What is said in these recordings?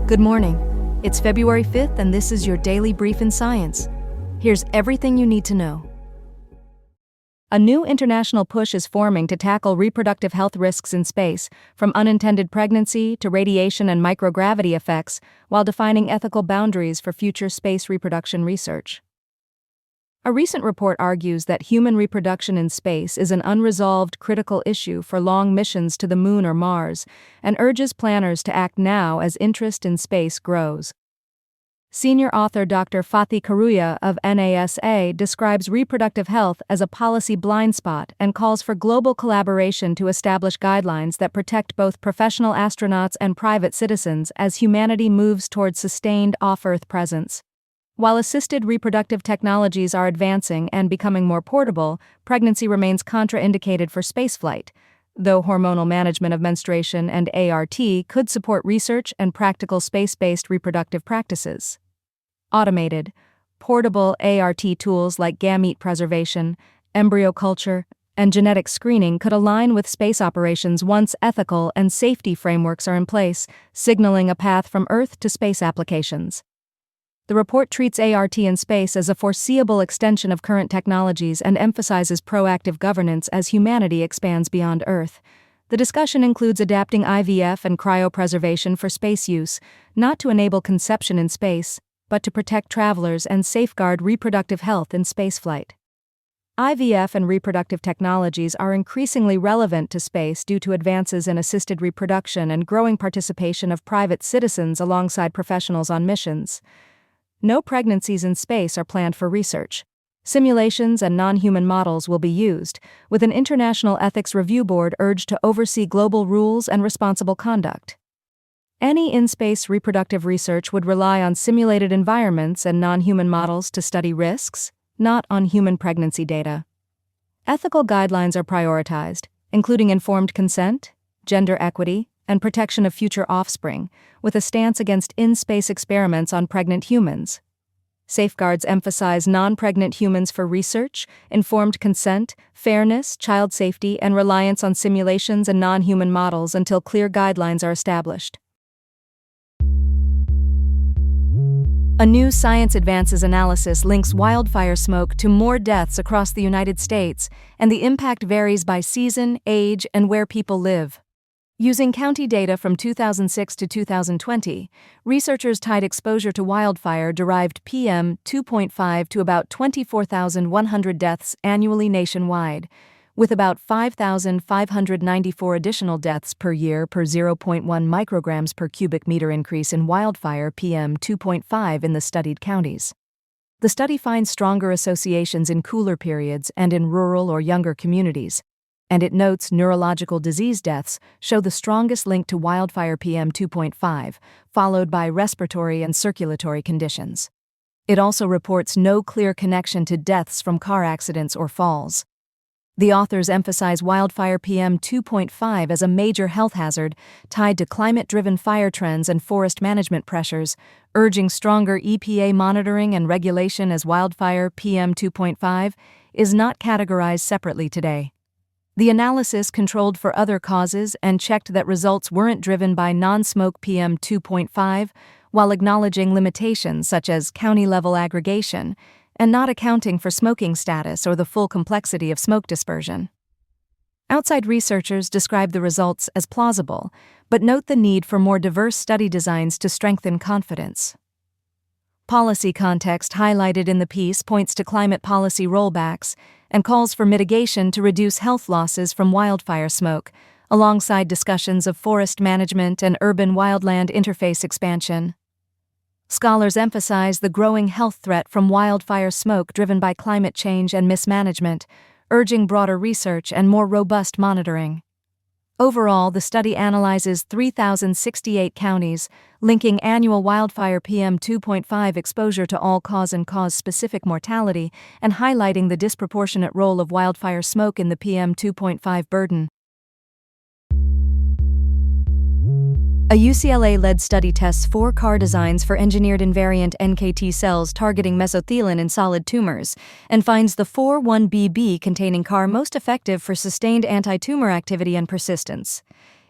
Good morning. It's February 5th, and this is your daily brief in science. Here's everything you need to know. A new international push is forming to tackle reproductive health risks in space, from unintended pregnancy to radiation and microgravity effects, while defining ethical boundaries for future space reproduction research. A recent report argues that human reproduction in space is an unresolved critical issue for long missions to the Moon or Mars, and urges planners to act now as interest in space grows. Senior author Dr. Fatih Karuya of NASA describes reproductive health as a policy blind spot and calls for global collaboration to establish guidelines that protect both professional astronauts and private citizens as humanity moves toward sustained off-Earth presence. While assisted reproductive technologies are advancing and becoming more portable, pregnancy remains contraindicated for spaceflight, though hormonal management of menstruation and ART could support research and practical space-based reproductive practices. Automated, portable ART tools like gamete preservation, embryo culture, and genetic screening could align with space operations once ethical and safety frameworks are in place, signaling a path from Earth to space applications. The report treats ART in space as a foreseeable extension of current technologies and emphasizes proactive governance as humanity expands beyond Earth. The discussion includes adapting IVF and cryopreservation for space use, not to enable conception in space, but to protect travelers and safeguard reproductive health in spaceflight. IVF and reproductive technologies are increasingly relevant to space due to advances in assisted reproduction and growing participation of private citizens alongside professionals on missions. No pregnancies in space are planned for research. Simulations and non-human models will be used, with an international ethics review board urged to oversee global rules and responsible conduct. Any in-space reproductive research would rely on simulated environments and non-human models to study risks, not on human pregnancy data. Ethical guidelines are prioritized, including informed consent, gender equity, and protection of future offspring, with a stance against in-space experiments on pregnant humans. Safeguards emphasize non-pregnant humans for research, informed consent, fairness, child safety, and reliance on simulations and non-human models until clear guidelines are established. A new Science Advances analysis links wildfire smoke to more deaths across the United States, and the impact varies by season, age, and where people live. Using county data from 2006 to 2020, researchers tied exposure to wildfire-derived PM2.5 to about 24,100 deaths annually nationwide, with about 5,594 additional deaths per year per 0.1 micrograms per cubic meter increase in wildfire PM2.5 in the studied counties. The study finds stronger associations in cooler periods and in rural or younger communities, and it notes neurological disease deaths show the strongest link to wildfire PM2.5, followed by respiratory and circulatory conditions. It also reports no clear connection to deaths from car accidents or falls. The authors emphasize wildfire PM2.5 as a major health hazard tied to climate-driven fire trends and forest management pressures, urging stronger EPA monitoring and regulation as wildfire PM2.5 is not categorized separately today. The analysis controlled for other causes and checked that results weren't driven by non-smoke PM2.5, while acknowledging limitations such as county-level aggregation and not accounting for smoking status or the full complexity of smoke dispersion. Outside researchers describe the results as plausible, but note the need for more diverse study designs to strengthen confidence. Policy context highlighted in the piece points to climate policy rollbacks and calls for mitigation to reduce health losses from wildfire smoke, alongside discussions of forest management and urban wildland interface expansion. Scholars emphasize the growing health threat from wildfire smoke driven by climate change and mismanagement, urging broader research and more robust monitoring. Overall, the study analyzes 3,068 counties, linking annual wildfire PM2.5 exposure to all-cause and cause-specific mortality and highlighting the disproportionate role of wildfire smoke in the PM2.5 burden. A UCLA-led study tests 4 CAR designs for engineered invariant NKT cells targeting mesothelin in solid tumors, and finds the 4-1BB containing CAR most effective for sustained anti-tumor activity and persistence.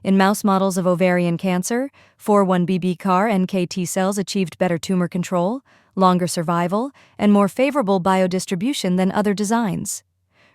In mouse models of ovarian cancer, 4-1BB CAR-NK cells achieved better tumor control, longer survival, and more favorable biodistribution than other designs.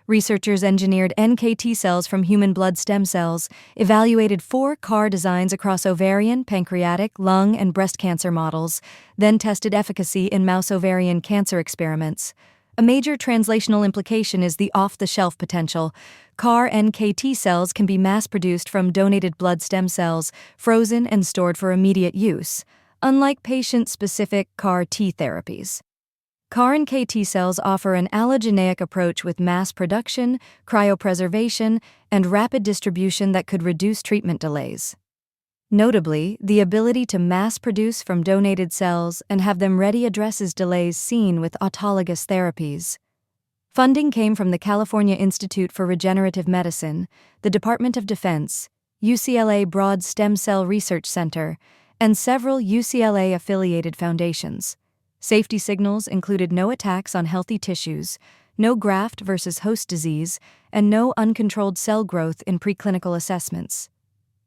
Researchers engineered NK cells from human blood stem cells, evaluated 4 CAR designs across ovarian, pancreatic, lung, and breast cancer models, then tested efficacy in mouse ovarian cancer experiments. A major translational implication is the off-the-shelf potential. CAR-NK cells can be mass-produced from donated blood stem cells, frozen and stored for immediate use, unlike patient-specific CAR-T therapies. CAR-NK cells offer an allogeneic approach with mass production, cryopreservation, and rapid distribution that could reduce treatment delays. Notably, the ability to mass produce from donated cells and have them ready addresses delays seen with autologous therapies. Funding came from the California Institute for Regenerative Medicine, the Department of Defense, UCLA Broad Stem Cell Research Center, and several UCLA-affiliated foundations. Safety signals included no attacks on healthy tissues, no graft versus host disease, and no uncontrolled cell growth in preclinical assessments.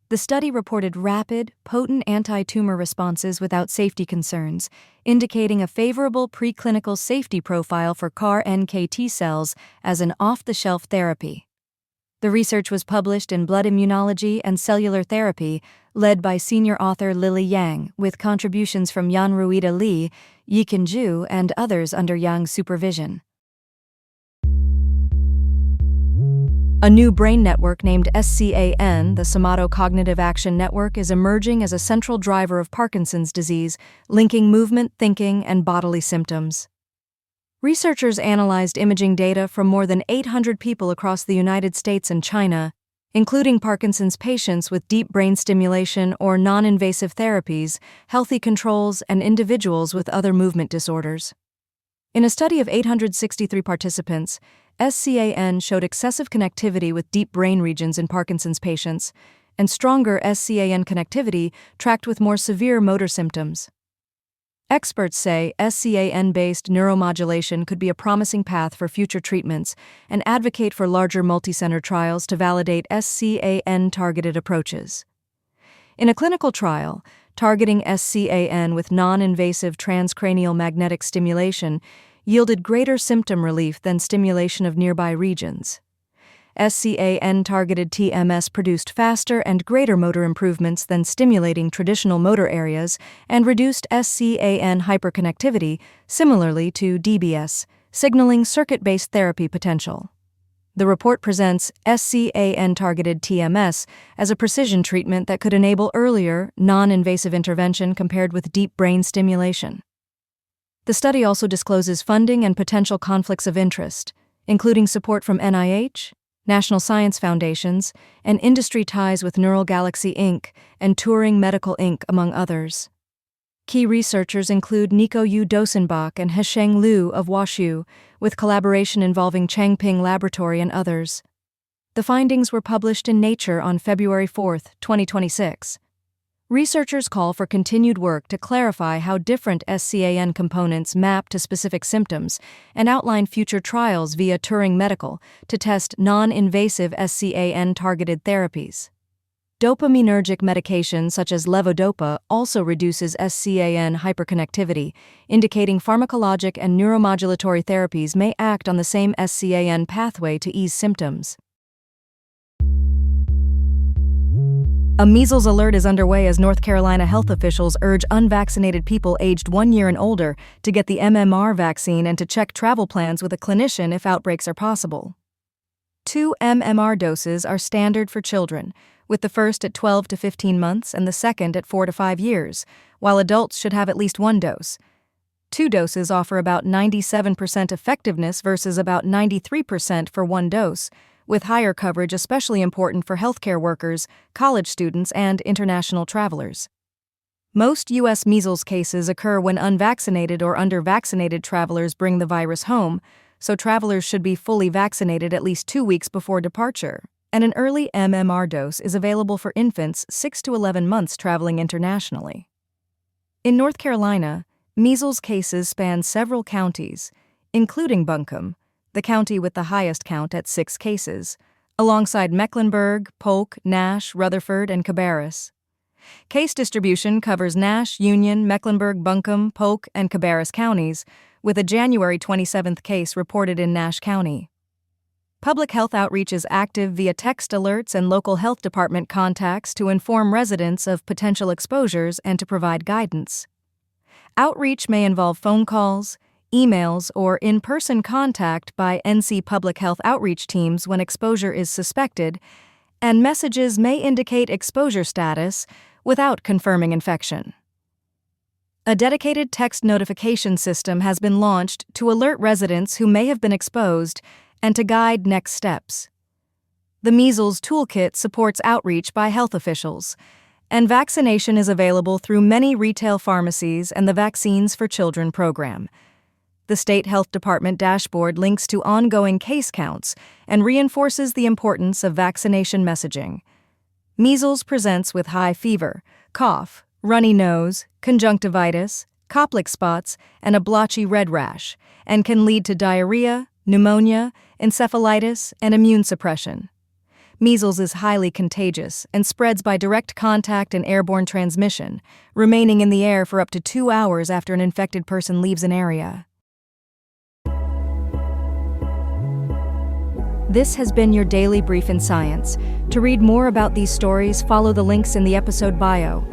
The study reported rapid, potent anti-tumor responses without safety concerns, indicating a favorable preclinical safety profile for CAR-NK cells as an off-the-shelf therapy. The research was published in Blood Immunology and Cellular Therapy, led by senior author Lily Yang, with contributions from Yan-Ruida Li, Yiqin Zhu, and others under Yang's supervision. A new brain network named SCAN, the Somatocognitive Action Network, is emerging as a central driver of Parkinson's disease, linking movement, thinking, and bodily symptoms. Researchers analyzed imaging data from more than 800 people across the United States and China, including Parkinson's patients with deep brain stimulation or non-invasive therapies, healthy controls, and individuals with other movement disorders. In a study of 863 participants, SCAN showed excessive connectivity with deep brain regions in Parkinson's patients, and stronger SCAN connectivity tracked with more severe motor symptoms. Experts say SCAN-based neuromodulation could be a promising path for future treatments and advocate for larger multicenter trials to validate SCAN-targeted approaches. In a clinical trial, targeting SCAN with non-invasive transcranial magnetic stimulation yielded greater symptom relief than stimulation of nearby regions. SCAN-targeted TMS produced faster and greater motor improvements than stimulating traditional motor areas and reduced SCAN hyperconnectivity, similarly to DBS, signaling circuit-based therapy potential. The report presents SCAN-targeted TMS as a precision treatment that could enable earlier, non-invasive intervention compared with deep brain stimulation. The study also discloses funding and potential conflicts of interest, including support from NIH, National Science Foundations, and industry ties with Neural Galaxy Inc. and Turing Medical Inc., among others. Key researchers include Nico Yu Dosenbach and Hesheng Liu of WashU, with collaboration involving Changping Laboratory and others. The findings were published in Nature on February 4, 2026. Researchers call for continued work to clarify how different SCAN components map to specific symptoms and outline future trials via Turing Medical to test non-invasive SCAN-targeted therapies. Dopaminergic medication such as levodopa also reduces SCAN hyperconnectivity, indicating pharmacologic and neuromodulatory therapies may act on the same SCAN pathway to ease symptoms. A measles alert is underway as North Carolina health officials urge unvaccinated people aged 1 year and older to get the MMR vaccine and to check travel plans with a clinician if outbreaks are possible. 2 MMR doses are standard for children, with the first at 12 to 15 months and the second at 4 to 5 years, while adults should have at least 1 dose. 2 doses offer about 97% effectiveness versus about 93% for 1 dose, with higher coverage especially important for healthcare workers, college students, and international travelers. Most U.S. measles cases occur when unvaccinated or under-vaccinated travelers bring the virus home, so travelers should be fully vaccinated at least 2 weeks before departure, and an early MMR dose is available for infants 6 to 11 months traveling internationally. In North Carolina, measles cases span several counties, including Buncombe, the county with the highest count at 6 cases, alongside Mecklenburg, Polk, Nash, Rutherford, and Cabarrus. Case distribution covers Nash, Union, Mecklenburg, Buncombe, Polk, and Cabarrus counties, with a January 27th case reported in Nash County. Public health outreach is active via text alerts and local health department contacts to inform residents of potential exposures and to provide guidance. Outreach may involve phone calls, emails, or in-person contact by NC Public Health outreach teams when exposure is suspected, and messages may indicate exposure status without confirming infection. A dedicated text notification system has been launched to alert residents who may have been exposed and to guide next steps. The Measles Toolkit supports outreach by health officials, and vaccination is available through many retail pharmacies and the Vaccines for Children program. The State Health Department dashboard links to ongoing case counts and reinforces the importance of vaccination messaging. Measles presents with high fever, cough, runny nose, conjunctivitis, Koplik spots, and a blotchy red rash, and can lead to diarrhea, pneumonia, encephalitis, and immune suppression. Measles is highly contagious and spreads by direct contact and airborne transmission, remaining in the air for up to 2 hours after an infected person leaves an area. This has been your Daily Brief in Science. To read more about these stories, follow the links in the episode bio.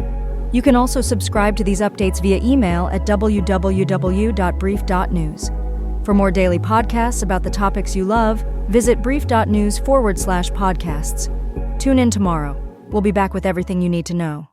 You can also subscribe to these updates via email at www.brief.news. For more daily podcasts about the topics you love, visit brief.news/podcasts. Tune in tomorrow. We'll be back with everything you need to know.